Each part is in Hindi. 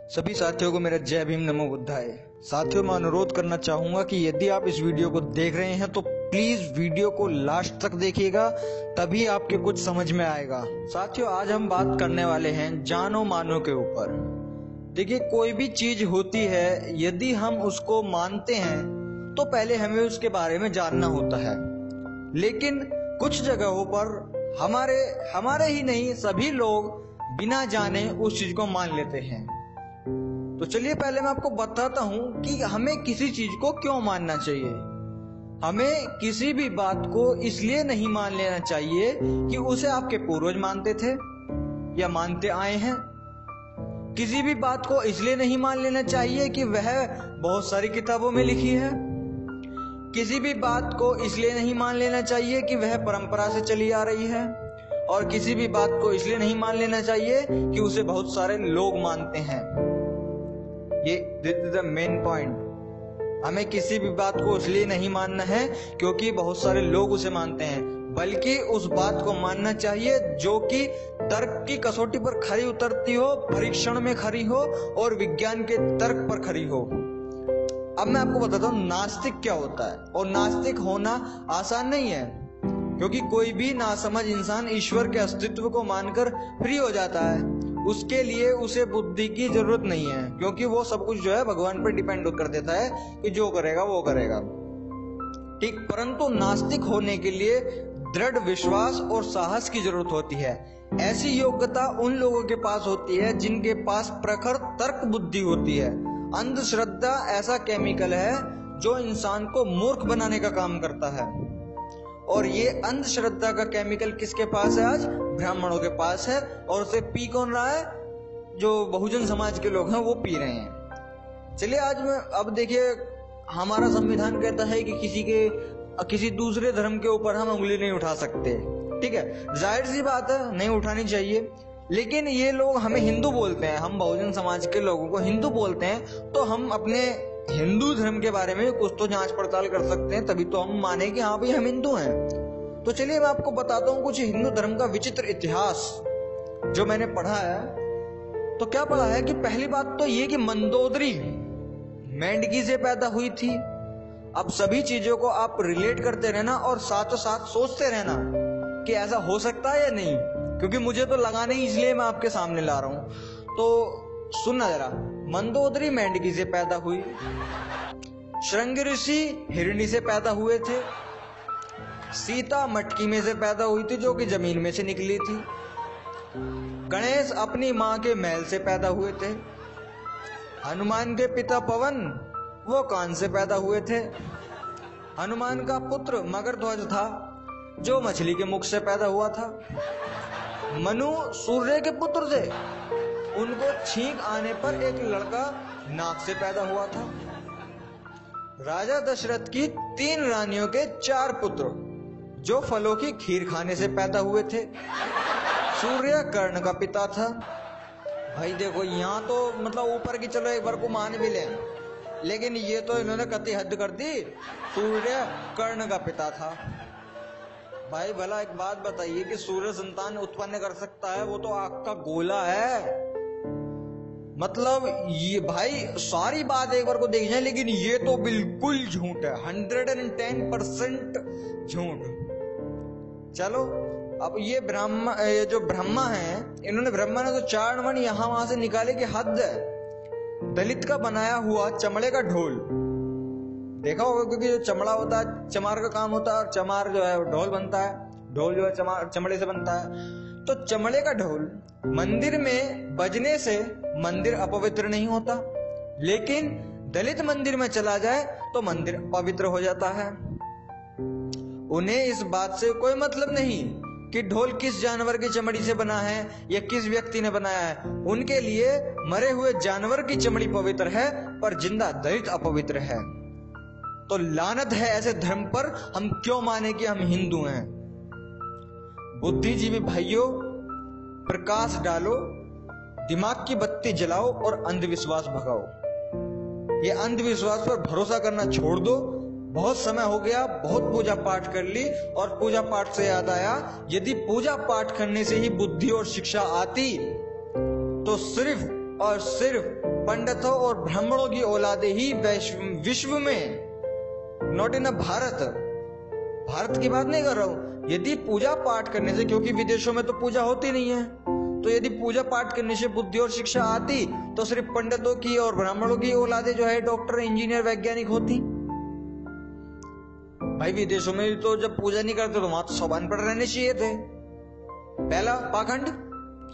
सभी साथियों को मेरा जय भीम नमो बुद्धाय। साथियों, मैं अनुरोध करना चाहूंगा कि यदि आप इस वीडियो को देख रहे हैं तो प्लीज वीडियो को लास्ट तक देखिएगा, तभी आपके कुछ समझ में आएगा। साथियों, आज हम बात करने वाले हैं जानो मानो के ऊपर। देखिए, कोई भी चीज होती है, यदि हम उसको मानते हैं तो पहले हमें उसके बारे में जानना होता है। लेकिन कुछ जगहों पर हमारे ही नहीं, सभी लोग बिना जाने उस चीज को मान लेते हैं। तो चलिए पहले मैं आपको बताता हूं कि हमें किसी चीज को क्यों मानना चाहिए। हमें किसी भी बात को इसलिए नहीं मान लेना चाहिए कि उसे आपके पूर्वज मानते थे या मानते आए हैं। किसी भी बात को इसलिए नहीं मान लेना चाहिए कि वह बहुत सारी किताबों में लिखी है। किसी भी बात को इसलिए नहीं मान लेना चाहिए कि वह परंपरा से चली आ रही है। और किसी भी बात को इसलिए नहीं मान लेना चाहिए कि उसे बहुत सारे लोग मानते हैं। ये this is the main point. हमें किसी भी बात को इसलिए नहीं मानना है क्योंकि बहुत सारे लोग उसे मानते हैं, बल्कि उस बात को मानना चाहिए जो कि तर्क की कसौटी पर खरी उतरती हो, परीक्षण में खरी हो और विज्ञान के तर्क पर खरी हो। अब मैं आपको बताता हूँ नास्तिक क्या होता है। और नास्तिक होना आसान नहीं है, क्योंकि कोई भी नासमझ इंसान ईश्वर के अस्तित्व को मानकर फ्री हो जाता है। उसके लिए उसे बुद्धि की जरूरत नहीं है, क्योंकि वो सब कुछ जो है भगवान पर डिपेंड कर देता है कि जो करेगा वो करेगा, ठीक। परंतु नास्तिक होने के लिए दृढ़ विश्वास और साहस की जरूरत होती है। ऐसी योग्यता उन लोगों के पास होती है जिनके पास प्रखर तर्क बुद्धि होती है। अंधश्रद्धा ऐसा केमिकल है जो इंसान को मूर्ख बनाने का काम करता है। और ये अंधश्रद्धा का केमिकल किसके पास है? आज ब्राह्मणों के पास है। और उसे पी कौन रहा है? जो बहुजन समाज के लोग हैं वो पी रहे हैं। चलिए अब देखिए, हमारा संविधान कहता है कि किसी दूसरे धर्म के ऊपर हम उंगली नहीं उठा सकते, ठीक है। जाहिर सी बात है, नहीं उठानी चाहिए। लेकिन ये लोग हमें हिंदू बोलते हैं, हम बहुजन समाज के लोगों को हिंदू बोलते हैं, तो हम अपने हिंदू धर्म के बारे में कुछ तो जांच पड़ताल कर सकते हैं, तभी तो हम माने कि हाँ भाई हम हिंदू हैं। तो चलिए मैं आपको बताता हूँ कुछ हिंदू धर्म का विचित्र इतिहास जो मैंने पढ़ा है। तो क्या पढ़ा है कि पहली बात तो ये कि मंदोदरी मेंढकी से पैदा हुई थी। अब सभी चीजों को आप रिलेट करते रहना और साथों साथ सोचते रहना कि ऐसा हो सकता है या नहीं, क्योंकि मुझे तो लगा नहीं, इसलिए मैं आपके सामने ला रहा हूं। तो सुनना जरा। मंदोदरी मेंढकी से पैदा हुई, श्रृंग ऋषि हिरणी से पैदा हुए थे, सीता मटकी में से पैदा हुई थी जो कि जमीन में से निकली थी, गणेश अपनी मां के महल से पैदा हुए थे, हनुमान के पिता पवन वो कान से पैदा हुए थे, हनुमान का पुत्र मगरध्वज था जो मछली के मुख से पैदा हुआ था, मनु सूर्य के पुत्र थे, उनको छींक आने पर एक लड़का नाक से पैदा हुआ था, राजा दशरथ की 3 रानियों के 4 पुत्र जो फलों की खीर खाने से पैदा हुए थे, सूर्य कर्ण का पिता था। भाई देखो, यहाँ तो मतलब ऊपर की चलो एक बार को मान भी ले, लेकिन ये तो इन्होंने कति हद कर दी, सूर्य कर्ण का पिता था। भाई भला एक बात बताइए कि सूर्य संतान उत्पन्न कर सकता है? वो तो आग का गोला है। मतलब ये भाई सारी बात एक बार को देख जाए, लेकिन ये तो बिल्कुल झूठ है, 110% झूठ। चलो अब ये जो ब्रह्मा है, ब्रह्मा ने तो 4 मन यहां वहां से निकाले कि हद है। दलित का बनाया हुआ चमड़े का ढोल देखा होगा, क्योंकि जो चमड़ा होता है चमार का काम होता है, और चमार जो है ढोल बनता है, ढोल जो है चमड़े से बनता है। तो चमड़े का ढोल मंदिर में बजने से मंदिर अपवित्र नहीं होता, लेकिन दलित मंदिर में चला जाए तो मंदिर पवित्र हो जाता है। उन्हें इस बात से कोई मतलब नहीं कि ढोल किस जानवर की चमड़ी से बना है या किस व्यक्ति ने बनाया है। उनके लिए मरे हुए जानवर की चमड़ी पवित्र है, पर जिंदा दलित अपवित्र है। तो लानत है ऐसे धर्म पर, हम क्यों माने कि हम हिंदू हैं। बुद्धिजीवी भाइयों, प्रकाश डालो, दिमाग की बत्ती जलाओ और अंधविश्वास भगाओ। ये अंधविश्वास पर भरोसा करना छोड़ दो। बहुत समय हो गया, बहुत पूजा पाठ कर ली, और पूजा पाठ से याद आया, यदि पूजा पाठ करने से ही बुद्धि और शिक्षा आती तो सिर्फ और सिर्फ पंडितों और ब्राह्मणों की औलादे ही विश्व में, नॉट इन भारत की बात नहीं कर रहा हूं। यदि पूजा पाठ करने से, क्योंकि विदेशों में तो पूजा होती नहीं है, तो यदि पूजा पाठ करने से बुद्धि और शिक्षा आती तो सिर्फ पंडितों की और ब्राह्मणों की औलादे जो है डॉक्टर, इंजीनियर, वैज्ञानिक होती। भाई विदेशों में तो जब पूजा नहीं करते तो वहां तो सब अनपढ़ रहने चाहिए थे। पहला पाखंड,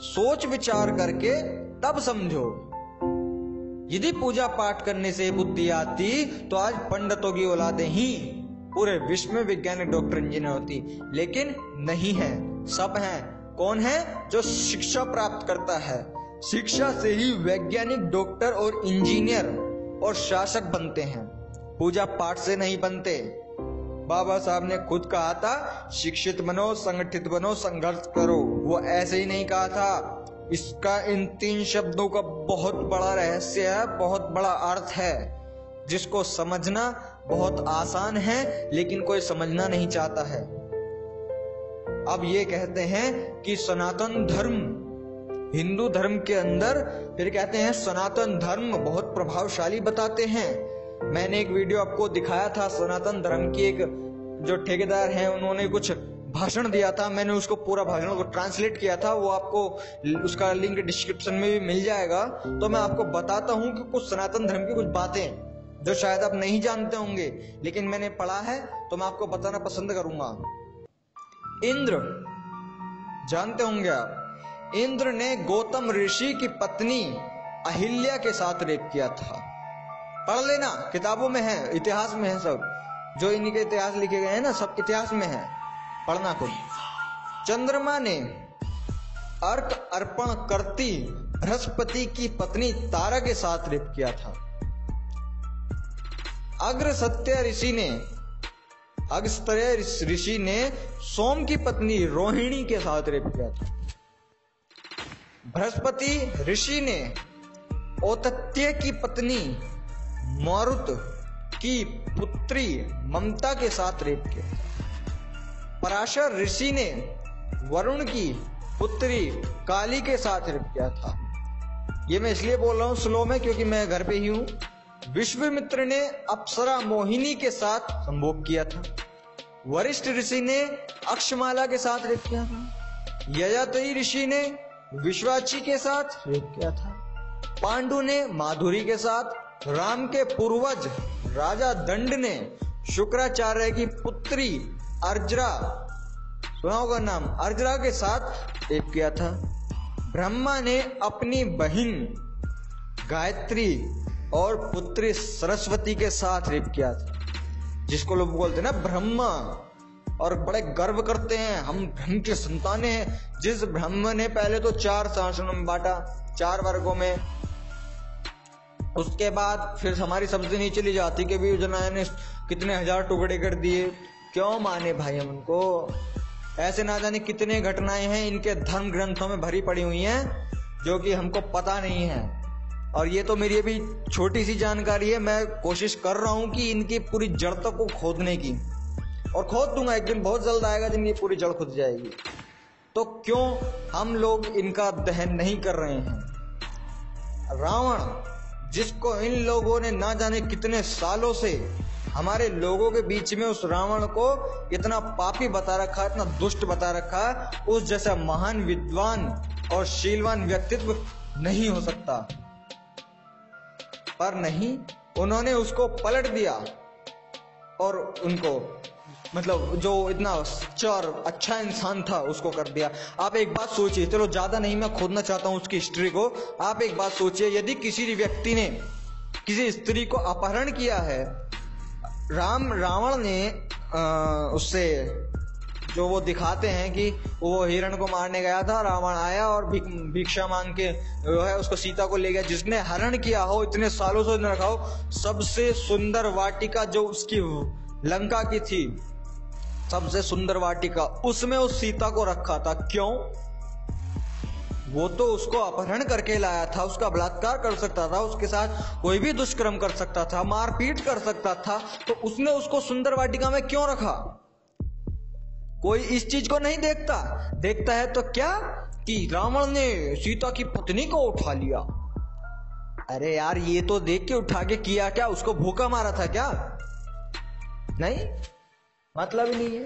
सोच विचार करके तब समझो। यदि पूजा पाठ करने से बुद्धि आती तो आज पंडितों की औलादे ही पूरे विश्व में वैज्ञानिक, डॉक्टर, इंजीनियर होती, लेकिन नहीं है। सब हैं। कौन है? जो शिक्षा प्राप्त करता है। शिक्षा से ही वैज्ञानिक, डॉक्टर और इंजीनियर और शासक बनते हैं, पूजा पाठ से नहीं बनते। बाबा साहब ने खुद कहा था, शिक्षित बनो, संगठित बनो, संघर्ष करो। वो ऐसे ही नहीं कहा था। इसका इन 3 शब्दों का बहुत बड़ा रहस्य है, बहुत बड़ा अर्थ है, जिसको समझना बहुत आसान है लेकिन कोई समझना नहीं चाहता है। अब ये कहते हैं कि सनातन धर्म, हिंदू धर्म के अंदर, फिर कहते हैं सनातन धर्म बहुत प्रभावशाली बताते हैं। मैंने एक वीडियो आपको दिखाया था, सनातन धर्म की एक जो ठेकेदार हैं उन्होंने कुछ भाषण दिया था, मैंने उसको पूरा भाषण को ट्रांसलेट किया था, वो आपको उसका लिंक डिस्क्रिप्शन में भी मिल जाएगा। तो मैं आपको बताता हूं कि कुछ सनातन धर्म की कुछ बातें जो शायद आप नहीं जानते होंगे, लेकिन मैंने पढ़ा है तो मैं आपको बताना पसंद करूंगा। इंद्र, जानते होंगे आप, इंद्र ने गौतम ऋषि की पत्नी अहिल्या के साथ रेप किया था। पढ़ लेना, किताबों में है, इतिहास में है, सब जो इन्हीं के इतिहास लिखे गए हैं ना, सब इतिहास में है, पढ़ना खुद। चंद्रमा ने अर्घ अर्पण करती बृहस्पति की पत्नी तारा के साथ रेप किया था। अग्रसत्य ऋषि ने सोम की पत्नी रोहिणी के साथ रेप किया था। बृहस्पति ऋषि ने औतत्य की पत्नी मारुत की पुत्री ममता के साथ रेप किया। पराशर ऋषि ने वरुण की पुत्री काली के साथ रेप किया था। ये मैं इसलिए बोल रहा हूं स्लो में क्योंकि मैं घर पे ही हूं। विश्वामित्र ने अप्सरा मोहिनी के साथ संभोग किया था। वरिष्ठ ऋषि ने अक्षमाला के साथ रेप किया था। ययाति ऋषि ने विश्वाची के साथ रेप किया था। पांडु ने माधुरी के साथ, राम के पूर्वज राजा दंड ने शुक्राचार्य की पुत्री अर्जरा, सुना होगा नाम, अर्जरा के साथ रेप किया था। ब्रह्मा ने अपनी बहन गायत्री और पुत्री सरस्वती के साथ रेप किया था, जिसको लोग बोलते हैं ना ब्रह्मा, और बड़े गर्व करते हैं हम ब्रह्म के संतानें हैं। जिस ब्रह्म ने पहले तो 4 शासनों में बांटा, 4 वर्गों में, उसके बाद फिर हमारी सब्जी नहीं चली जाती कि भी जनाया ने कितने हजार टुकड़े कर दिए। क्यों माने भाई हम उनको? ऐसे ना जाने कितने घटनाएं हैं इनके धर्म ग्रंथों में भरी पड़ी हुई हैं जो कि हमको पता नहीं है। और ये तो मेरी अभी छोटी सी जानकारी है, मैं कोशिश कर रहा हूं कि इनकी पूरी जड़ तक को खोदने की, और खोद दूंगा। एक दिन बहुत जल्द आएगा जिनकी पूरी जड़ खुद जाएगी। तो क्यों हम लोग इनका दहन नहीं कर रहे हैं? रावण, जिसको इन लोगों ने ना जाने कितने सालों से हमारे लोगों के बीच में उस रावण को इतना पापी बता रखा, इतना दुष्ट बता रखा, उस जैसा महान विद्वान और शीलवान व्यक्तित्व नहीं हो सकता। पर नहीं, उन्होंने उसको पलट दिया और उनको मतलब जो इतना सच्चा और अच्छा इंसान था उसको कर दिया। आप एक बात सोचिए, चलो ज्यादा नहीं मैं खोदना चाहता हूं उसकी हिस्ट्री को। आप एक बात सोचिए, यदि किसी व्यक्ति ने किसी स्त्री को अपहरण किया है, रावण ने उससे जो वो दिखाते हैं कि वो हिरण को मारने गया था, रावण आया और भिक्षा मांग के जो है उसको सीता को ले गया। जिसने हरण किया हो, इतने सालों से रखा हो, सबसे सुंदर वाटिका जो उसकी लंका की थी, सबसे सुंदर वाटिका, उसमें उस सीता को रखा था। क्यों? वो तो उसको अपहरण करके लाया था, उसका बलात्कार कर सकता था, उसके साथ कोई भी दुष्कर्म कर सकता था, मारपीट कर सकता था, तो उसने उसको सुंदर वाटिका में क्यों रखा? कोई इस चीज को नहीं देखता है तो क्या कि रावण ने सीता की पत्नी को उठा लिया, अरे यार ये तो देख के उठा के किया क्या, उसको भूखा मारा था क्या? नहीं, मतलब ही नहीं है।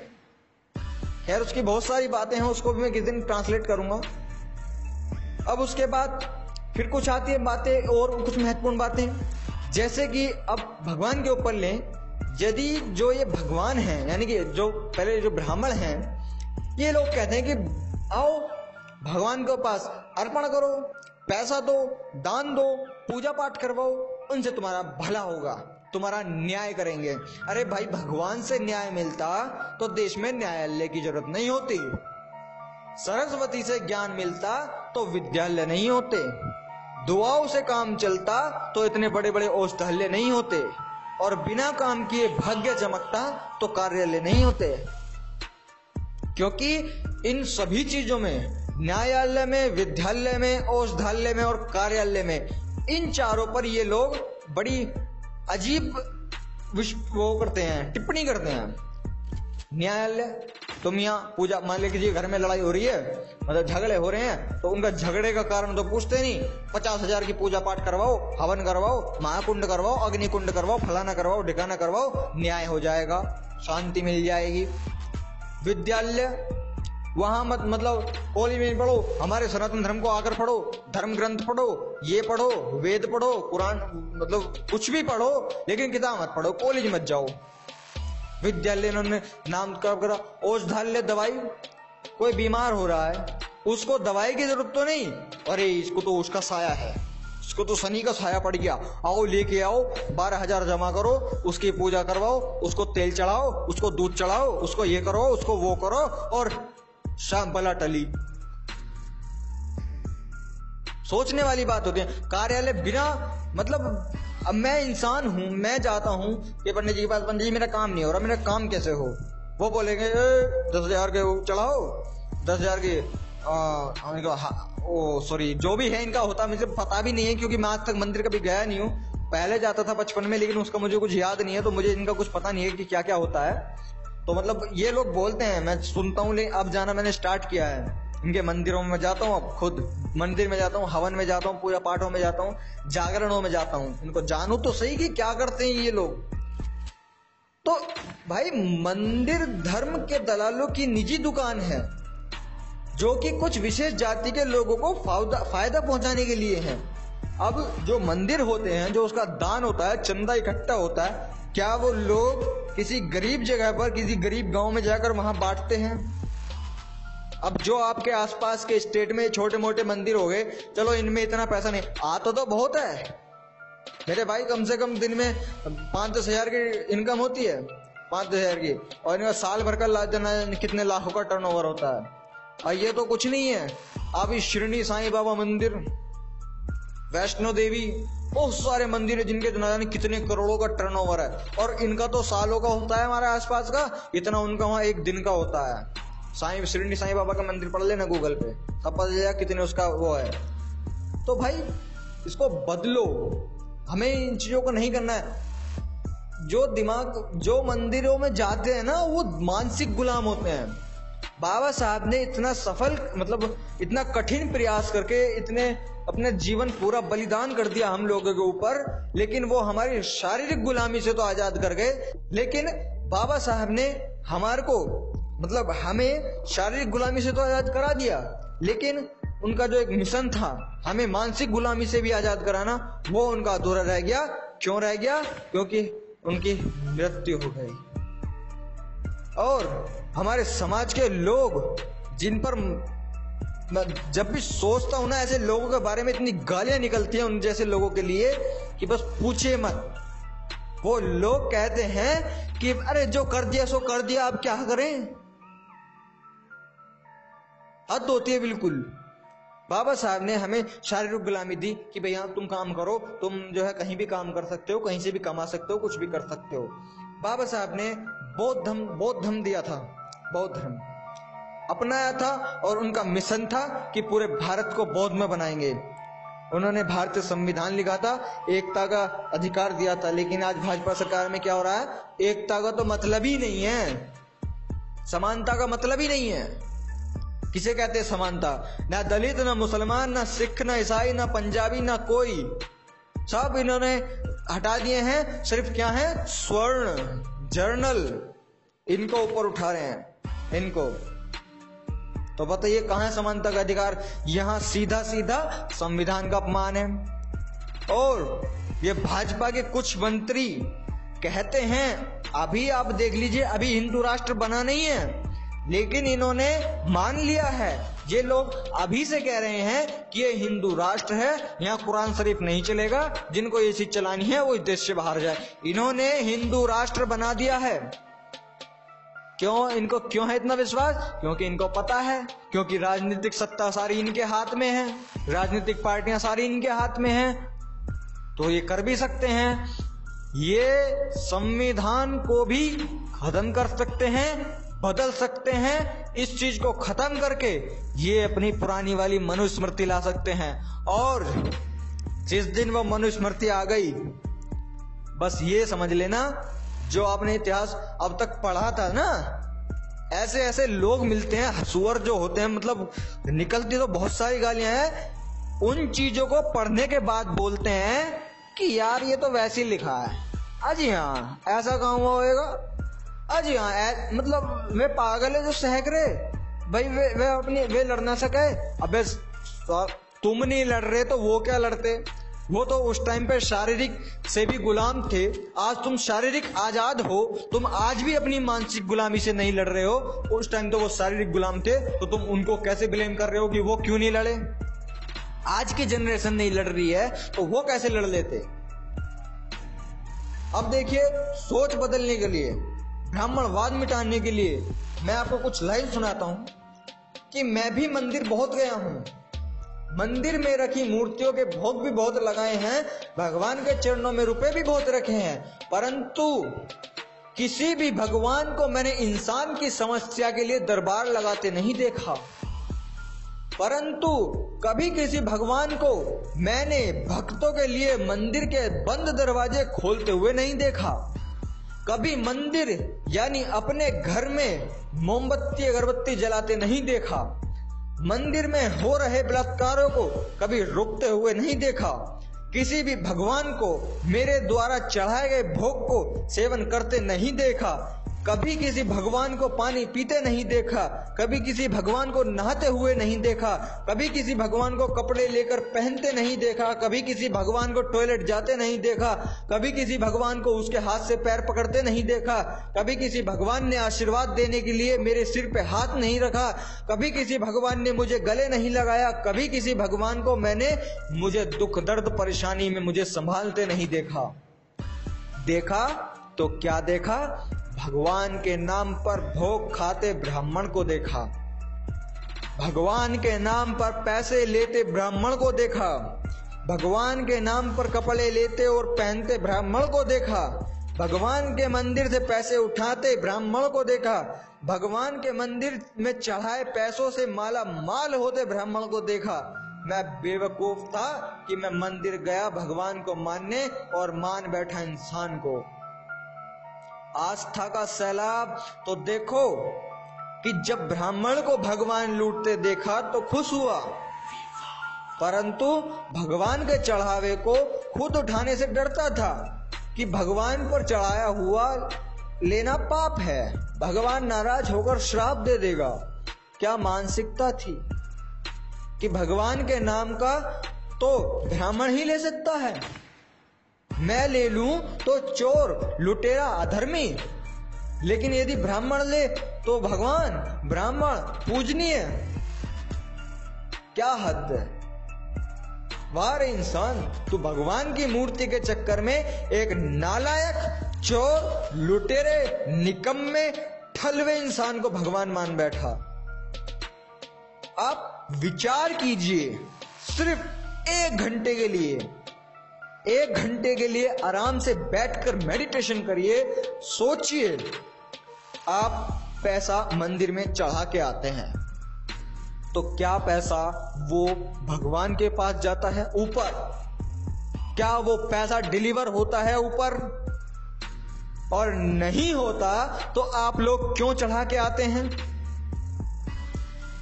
खैर उसकी बहुत सारी बातें हैं, उसको भी मैं किसी दिन ट्रांसलेट करूंगा। अब उसके बाद फिर कुछ आती है बातें और कुछ महत्वपूर्ण बातें, जैसे कि अब भगवान के ऊपर लें। यदि जो ये भगवान हैं, यानी कि जो पहले जो ब्राह्मण हैं, ये लोग कहते हैं कि आओ भगवान के पास अर्पण करो, पैसा दो, दान दो, पूजा पाठ करवाओ, उनसे तुम्हारा भला होगा, तुम्हारा न्याय करेंगे। अरे भाई, भगवान से न्याय मिलता तो देश में न्यायालय की जरूरत नहीं होती। सरस्वती से ज्ञान मिलता तो विद्यालय नहीं होते। दुआओं से काम चलता तो इतने बड़े बड़े औषधालय नहीं होते। और बिना काम किए भाग्य चमकता तो कार्यालय नहीं होते। क्योंकि इन सभी चीजों में, न्यायालय में, विद्यालय में, औषधालय में और कार्यालय में, इन चारों पर ये लोग बड़ी अजीब वो करते हैं, टिप्पणी करते हैं। न्यायालय, तुम यहाँ पूजा, मान लीजिए घर में लड़ाई हो रही है, मतलब झगड़े हो रहे हैं, तो उनका झगड़े का कारण तो पूछते नहीं। 50,000 की पूजा पाठ करवाओ, हवन करवाओ, महाकुंड करवाओ, अग्निकुंड करवाओ, फलाना करवाओ, ढिकाना करवाओ, न्याय हो जाएगा, शांति मिल जाएगी। विद्यालय, वहां मत मतलब कॉलेज में पढ़ो, हमारे सनातन धर्म को आकर पढ़ो, धर्म ग्रंथ पढ़ो, ये पढ़ो, वेद पढ़ो, कुरान, मतलब कुछ भी पढ़ो, लेकिन किताब मत पढ़ो, कॉलेज मत जाओ। विद्यालय इन्होंने नाम करा। औषधालय, दवाई, कोई बीमार हो रहा है, उसको दवाई की जरूरत तो नहीं, अरे इसको तो उसका साया है, इसको तो शनि का साया पड़ गया, आओ लेके आओ, 12,000 जमा करो, उसकी पूजा करवाओ, उसको तेल चढ़ाओ, उसको दूध चढ़ाओ, उसको ये करो, उसको वो करो, और शाम भला टली। सोचने वाली बात होती है। कार्यालय, बिना मतलब, अब मैं इंसान हूं, मैं जाता हूं कि पंडित जी के पास, पंडित जी मेरा काम नहीं हो रहा, मेरा काम कैसे हो? वो बोलेंगे 10,000 के चढ़ाओ, 10,000 के सॉरी जो भी है इनका होता, मुझे पता भी नहीं है, क्योंकि मैं आज तक मंदिर कभी गया नहीं हूँ। पहले जाता था बचपन में, लेकिन उसका मुझे कुछ याद नहीं है, तो मुझे इनका कुछ पता नहीं है कि क्या क्या होता है। तो मतलब ये लोग बोलते हैं, मैं सुनता हूँ, लेकिन अब जाना मैंने स्टार्ट किया है। इनके मंदिरों में जाता हूँ, अब खुद मंदिर में जाता हूँ, हवन में जाता हूँ, पूजा पाठों में जाता हूँ, जागरणों में जाता हूँ, इनको जानू तो सही कि क्या करते हैं ये लोग। तो भाई, मंदिर धर्म के दलालों की निजी दुकान है, जो कि कुछ विशेष जाति के लोगों को फायदा पहुंचाने के लिए है। अब जो मंदिर होते हैं, जो उसका दान होता है, चंदा इकट्ठा होता है, क्या वो लोग किसी गरीब जगह पर, किसी गरीब गांव में जाकर वहां बांटते हैं? अब जो आपके आसपास के स्टेट में छोटे मोटे मंदिर हो गए, चलो इनमें इतना पैसा नहीं आता तो बहुत है मेरे भाई, कम से कम दिन में 5-10 हजार की इनकम होती है, 5-10 हजार की, और इनका साल भर का कितने लाखों का टर्नओवर होता है। और ये तो कुछ नहीं है। अब इस शिरडी साईं बाबा मंदिर, वैष्णो देवी, बहुत सारे मंदिर है जिनके न जाने कितने करोड़ों का टर्नओवर है, और इनका तो सालों का होता है हमारे आसपास का, इतना उनका वहां एक दिन का होता है। शिरडी साईं बाबा का मंदिर पढ़ लेना गूगल पे, तब पता चलेगा कितने उसका वो है। तो भाई इसको बदलो, हमें इन चीजों को नहीं करना है। जो मंदिरों में जाते हैं ना, वो मानसिक गुलाम होते हैं। बाबा साहब ने इतना सफल, मतलब इतना कठिन प्रयास करके, इतने अपने जीवन पूरा बलिदान कर दिया हम लोगों के ऊपर, लेकिन वो हमारी शारीरिक गुलामी से तो आजाद कर गए, लेकिन बाबा साहब ने हमारे को, मतलब हमें शारीरिक गुलामी से तो आजाद करा दिया, लेकिन उनका जो एक मिशन था हमें मानसिक गुलामी से भी आजाद कराना, वो उनका अधूरा रह गया। क्यों रह गया? क्योंकि उनकी मृत्यु हो गई। और हमारे समाज के लोग, जिन पर मैं जब भी सोचता हूं ना, ऐसे लोगों के बारे में इतनी गालियां निकलती हैं उन जैसे लोगों के लिए कि बस पूछे मत। वो लोग कहते हैं कि अरे जो कर दिया सो कर दिया, अब क्या करें। हद होती है बिल्कुल। बाबा साहब ने हमें शारीरिक गुलामी दी कि भैया तुम काम करो, तुम जो है कहीं भी काम कर सकते हो, कहीं से भी कमा सकते हो, कुछ भी कर सकते हो। बाबा साहब ने बौद्ध धर्म दिया था, बौद्ध धर्म अपनाया था, और उनका मिशन था कि पूरे भारत को बौद्ध में बनाएंगे। उन्होंने भारतीय संविधान लिखा था, एकता का अधिकार दिया था, लेकिन आज भाजपा सरकार में क्या हो रहा है, एकता का तो मतलब ही नहीं है, समानता का मतलब ही नहीं है। किसे कहते हैं समानता? ना दलित, ना मुसलमान, ना सिख, ना ईसाई, ना पंजाबी, ना कोई। सब इन्होंने हटा दिए हैं। सिर्फ क्या है, स्वर्ण जर्नल इनको ऊपर उठा रहे हैं इनको। तो बताइए कहां है समानता का अधिकार? यहां सीधा सीधा संविधान का अपमान है। और ये भाजपा के कुछ मंत्री कहते हैं, अभी आप देख लीजिए, अभी हिंदू राष्ट्र बना नहीं है, लेकिन इन्होंने मान लिया है। ये लोग अभी से कह रहे हैं कि ये हिंदू राष्ट्र है, यहाँ कुरान शरीफ नहीं चलेगा, जिनको ये चीज चलानी है वो इस देश से बाहर जाए। इन्होंने हिंदू राष्ट्र बना दिया है। क्यों? इनको क्यों है इतना विश्वास? क्योंकि इनको पता है, क्योंकि राजनीतिक सत्ता सारी इनके हाथ में है, राजनीतिक पार्टियां सारी इनके हाथ में हैं, तो ये कर भी सकते हैं। ये संविधान को भी खत्म कर सकते हैं, बदल सकते हैं। इस चीज को खत्म करके ये अपनी पुरानी वाली मनुस्मृति ला सकते हैं। और जिस दिन वो मनुस्मृति आ गई, बस ये समझ लेना, जो आपने इतिहास अब तक पढ़ा था ना, ऐसे ऐसे लोग मिलते हैं, हसूअर जो होते हैं, मतलब निकलती तो बहुत सारी गालियां हैं, उन चीजों को पढ़ने के बाद बोलते हैं कि यार ये तो वैसे ही लिखा है। अजी हाँ, ऐसा कहाँ हुआ होएगा? अजी हाँ, मतलब वे पागल है जो सहक रहे भाई, वे लड़ ना सके। अबे तुम नहीं लड़ रहे तो वो क्या लड़ते? वो तो उस टाइम पे शारीरिक से भी गुलाम थे। आज तुम शारीरिक आजाद हो, तुम आज भी अपनी मानसिक गुलामी से नहीं लड़ रहे हो। उस टाइम तो वो शारीरिक गुलाम थे, तो तुम उनको कैसे ब्लेम कर रहे हो कि वो क्यों नहीं लड़े? आज की जनरेशन नहीं लड़ रही है तो वो कैसे लड़ लेते? अब देखिए, सोच बदलने के लिए, ब्राह्मणवाद मिटाने के लिए मैं आपको कुछ लाइन सुनाता हूं कि मैं भी मंदिर बहुत गया हूं, मंदिर में रखी मूर्तियों के भोग भी बहुत लगाए हैं, भगवान के चरणों में रुपए भी बहुत रखे हैं, परंतु किसी भी भगवान को मैंने इंसान की समस्या के लिए दरबार लगाते नहीं देखा। परंतु कभी किसी भगवान को मैंने भक्तों के लिए मंदिर के बंद दरवाजे खोलते हुए नहीं देखा। कभी मंदिर यानी अपने घर में मोमबत्ती अगरबत्ती जलाते नहीं देखा। मंदिर में हो रहे बलात्कारों को कभी रोकते हुए नहीं देखा। किसी भी भगवान को मेरे द्वारा चढ़ाए गए भोग को सेवन करते नहीं देखा। कभी किसी भगवान को पानी पीते नहीं देखा। कभी किसी भगवान को नहाते हुए नहीं देखा। कभी किसी भगवान को कपड़े लेकर पहनते नहीं देखा। कभी किसी भगवान को टॉयलेट जाते नहीं देखा। कभी किसी भगवान को उसके हाथ से पैर पकड़ते नहीं देखा। कभी किसी भगवान ने आशीर्वाद देने के लिए मेरे सिर पे हाथ नहीं रखा। कभी किसी भगवान ने मुझे गले नहीं लगाया। कभी किसी भगवान को मैंने मुझे दुख दर्द परेशानी में मुझे संभालते नहीं देखा। देखा तो क्या देखा? भगवान के नाम पर भोग खाते ब्राह्मण को देखा। भगवान के नाम पर पैसे लेते ब्राह्मण को देखा। भगवान के नाम पर कपड़े लेते और पहनते ब्राह्मण को देखा। भगवान के मंदिर से पैसे उठाते ब्राह्मण को देखा। भगवान के मंदिर में चढ़ाए पैसों से माला माल होते ब्राह्मण को देखा। मैं बेवकूफ था कि मैं मंदिर गया भगवान को मानने और मान बैठा इंसान को। आस्था का सैलाब तो देखो कि जब ब्राह्मण को भगवान लूटते देखा तो खुश हुआ, परंतु भगवान के चढ़ावे को खुद उठाने से डरता था कि भगवान पर चढ़ाया हुआ लेना पाप है, भगवान नाराज होकर श्राप दे देगा। क्या मानसिकता थी कि भगवान के नाम का तो ब्राह्मण ही ले सकता है, मैं ले लूं तो चोर लुटेरा अधर्मी, लेकिन यदि ब्राह्मण ले तो भगवान ब्राह्मण पूजनीय। क्या हद है? वाह रे इंसान, तू भगवान की मूर्ति के चक्कर में एक नालायक चोर लुटेरे निकम्मे ठलवे इंसान को भगवान मान बैठा। आप विचार कीजिए, सिर्फ 1 घंटे के लिए, 1 घंटे के लिए आराम से बैठकर मेडिटेशन करिए। सोचिए, आप पैसा मंदिर में चढ़ा के आते हैं तो क्या पैसा वो भगवान के पास जाता है ऊपर? क्या वो पैसा डिलीवर होता है ऊपर? और नहीं होता तो आप लोग क्यों चढ़ा के आते हैं?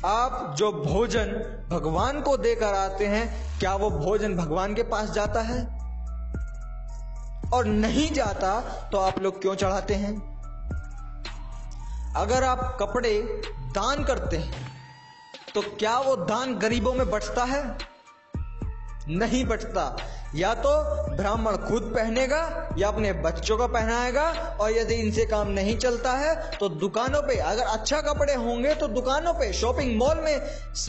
आप जो भोजन भगवान को देकर आते हैं, क्या वो भोजन भगवान के पास जाता है? और नहीं जाता तो आप लोग क्यों चढ़ाते हैं? अगर आप कपड़े दान करते हैं तो क्या वो दान गरीबों में बंटता है? नहीं बंटता। या तो ब्राह्मण खुद पहनेगा या अपने बच्चों को पहनाएगा, और यदि इनसे काम नहीं चलता है तो दुकानों पे, अगर अच्छा कपड़े होंगे तो दुकानों पे, शॉपिंग मॉल में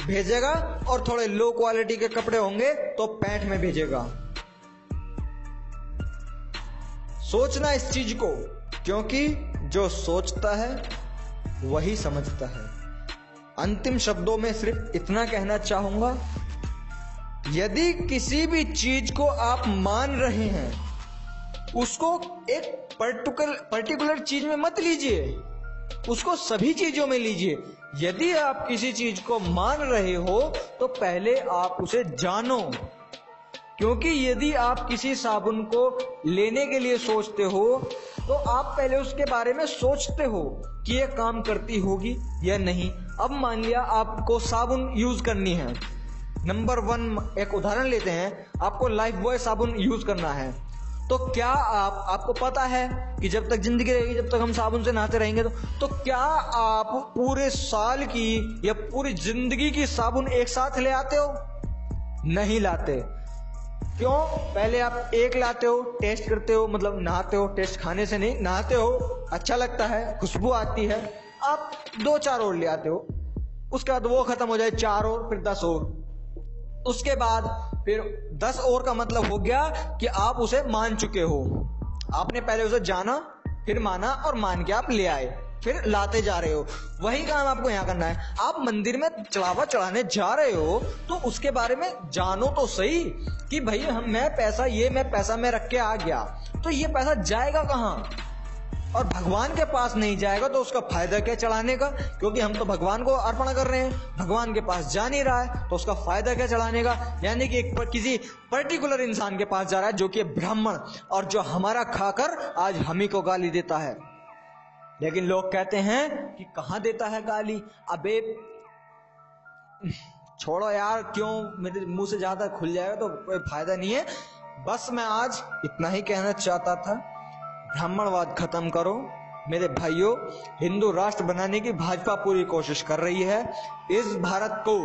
भेजेगा, और थोड़े लो क्वालिटी के कपड़े होंगे तो पैंट में भेजेगा। सोचना इस चीज को, क्योंकि जो सोचता है वही समझता है। अंतिम शब्दों में सिर्फ इतना कहना चाहूंगा, यदि किसी भी चीज को आप मान रहे हैं, उसको एक पर्टिकुलर चीज में मत लीजिए, उसको सभी चीजों में लीजिए। यदि आप किसी चीज को मान रहे हो तो पहले आप उसे जानो, क्योंकि यदि आप किसी साबुन को लेने के लिए सोचते हो तो आप पहले उसके बारे में सोचते हो कि यह काम करती होगी या नहीं। अब मान लिया आपको साबुन यूज करनी है, नंबर 1 एक उदाहरण लेते हैं, आपको लाइफ बॉय साबुन यूज करना है, तो क्या आपको पता है कि जब तक जिंदगी रहेगी, जब तक हम साबुन से नहाते रहेंगे, तो क्या आप पूरे साल की या पूरी जिंदगी की साबुन एक साथ ले आते हो? नहीं लाते। क्यों? पहले आप एक लाते हो, टेस्ट करते हो, मतलब नहाते हो, टेस्ट खाने से नहीं, नहाते हो, अच्छा लगता है, खुशबू आती है, आप 2-4 और ले आते हो, उसके बाद वो खत्म हो जाए, 4 और, फिर 10 और, उसके बाद फिर 10 और का मतलब हो गया कि आप उसे मान चुके हो। आपने पहले उसे जाना, फिर माना, और मान के आप ले आए, फिर लाते जा रहे हो। वही काम आपको यहाँ करना है। आप मंदिर में चढ़ावा चढ़ाने जा रहे हो तो उसके बारे में जानो तो सही कि भाई मैं पैसा मैं रख के आ गया, तो ये पैसा जाएगा कहाँ? और भगवान के पास नहीं जाएगा तो उसका फायदा क्या चढ़ाने का? क्योंकि हम तो भगवान को अर्पण कर रहे हैं, भगवान के पास जा नहीं रहा है तो उसका फायदा क्या चढ़ाने का? यानी कि किसी पर्टिकुलर इंसान के पास जा रहा है जो कि ब्राह्मण, और जो हमारा खाकर आज हम ही को गाली देता है। लेकिन लोग कहते हैं कि कहां देता है गाली? अबे छोड़ो यार, क्यों, मेरे मुंह से ज्यादा खुल जाएगा तो कोई फायदा नहीं है। बस मैं आज इतना ही कहना चाहता था, ब्राह्मणवाद खत्म करो मेरे भाइयों। हिंदू राष्ट्र बनाने की भाजपा पूरी कोशिश कर रही है। इस भारत को,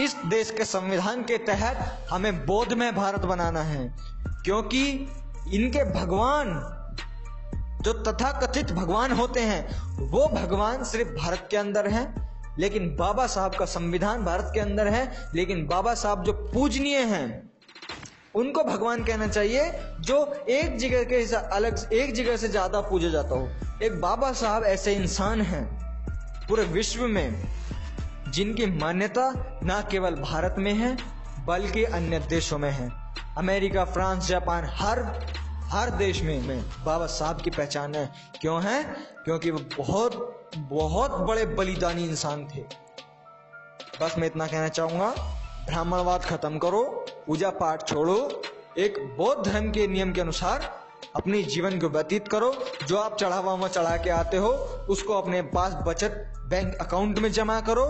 इस देश के संविधान के तहत हमें बौद्धमय भारत बनाना है, क्योंकि इनके भगवान, जो तथाकथित भगवान होते हैं, वो भगवान सिर्फ भारत के अंदर हैं, लेकिन बाबा साहब का संविधान भारत के अंदर है। लेकिन बाबा साहब जो पूजनीय हैं, उनको भगवान कहना चाहिए, जो एक जगह के अलग, एक जगह से ज्यादा पूजा जाता हो। एक बाबा साहब ऐसे इंसान हैं पूरे विश्व में जिनकी मान्यता न केवल भारत में है बल्कि अन्य देशों में है। अमेरिका, फ्रांस, जापान, हर देश में बाबा साहब की पहचान है। क्यों है? क्योंकि वो बहुत बड़े बलिदानी इंसान थे। बस मैं इतना कहना चाहूंगा, ब्राह्मणवाद खत्म करो, पूजा पाठ छोड़ो, एक बौद्ध धर्म के नियम के अनुसार अपनी जीवन को व्यतीत करो। जो आप चढ़ावा चढ़ा के आते हो उसको अपने पास बचत बैंक अकाउंट में जमा करो।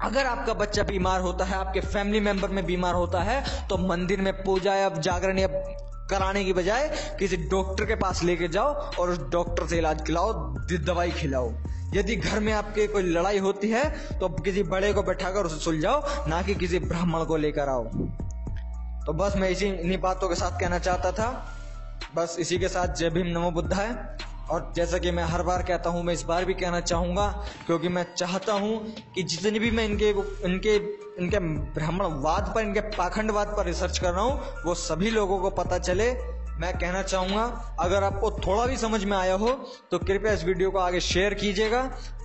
अगर आपका बच्चा बीमार होता है, आपके फैमिली मेंबर में बीमार होता है, तो मंदिर में पूजा या जागरण या कराने की बजाय किसी डॉक्टर के पास लेके जाओ और उस डॉक्टर से इलाज कराओ, दवाई खिलाओ। यदि घर में आपके कोई लड़ाई होती है तो किसी बड़े को बैठाकर उसे सुलझाओ, ना कि किसी ब्राह्मण को लेकर आओ। तो बस मैं इन्हीं बातों के साथ कहना चाहता था। बस इसी के साथ जय भीम, नमो बुद्धाय। और जैसा कि मैं हर बार कहता हूं, मैं इस बार भी कहना चाहूंगा, क्योंकि मैं चाहता हूं कि जितनी भी मैं इनके ब्राह्मणवाद पर, इनके पाखंडवाद पर रिसर्च कर रहा हूं, वो सभी लोगों को पता चले। मैं कहना चाहूंगा, अगर आपको थोड़ा भी समझ में आया हो तो कृपया इस वीडियो को आगे शेयर कीजिएगा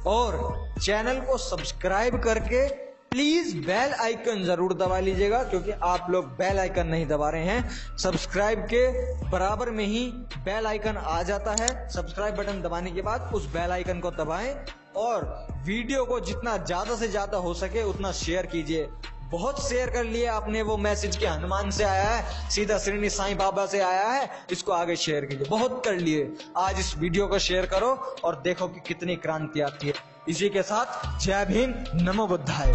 और चैनल को सब्सक्राइब करके प्लीज बेल आइकन जरूर दबा लीजिएगा, क्योंकि आप लोग बेल आइकन नहीं दबा रहे हैं। सब्सक्राइब के बराबर में ही बेल आइकन आ जाता है। सब्सक्राइब बटन दबाने के बाद उस बेल आइकन को दबाएं और वीडियो को जितना ज्यादा से ज्यादा हो सके उतना शेयर कीजिए। बहुत शेयर कर लिए आपने, वो मैसेज के हनुमान से आया है, सीधा श्रीनी साईं बाबा से आया है, इसको आगे शेयर कीजिए। बहुत कर लिए, आज इस वीडियो को शेयर करो और देखो कि कितनी क्रांति आती है। इसी के साथ जय भीम, नमो बुद्धाय।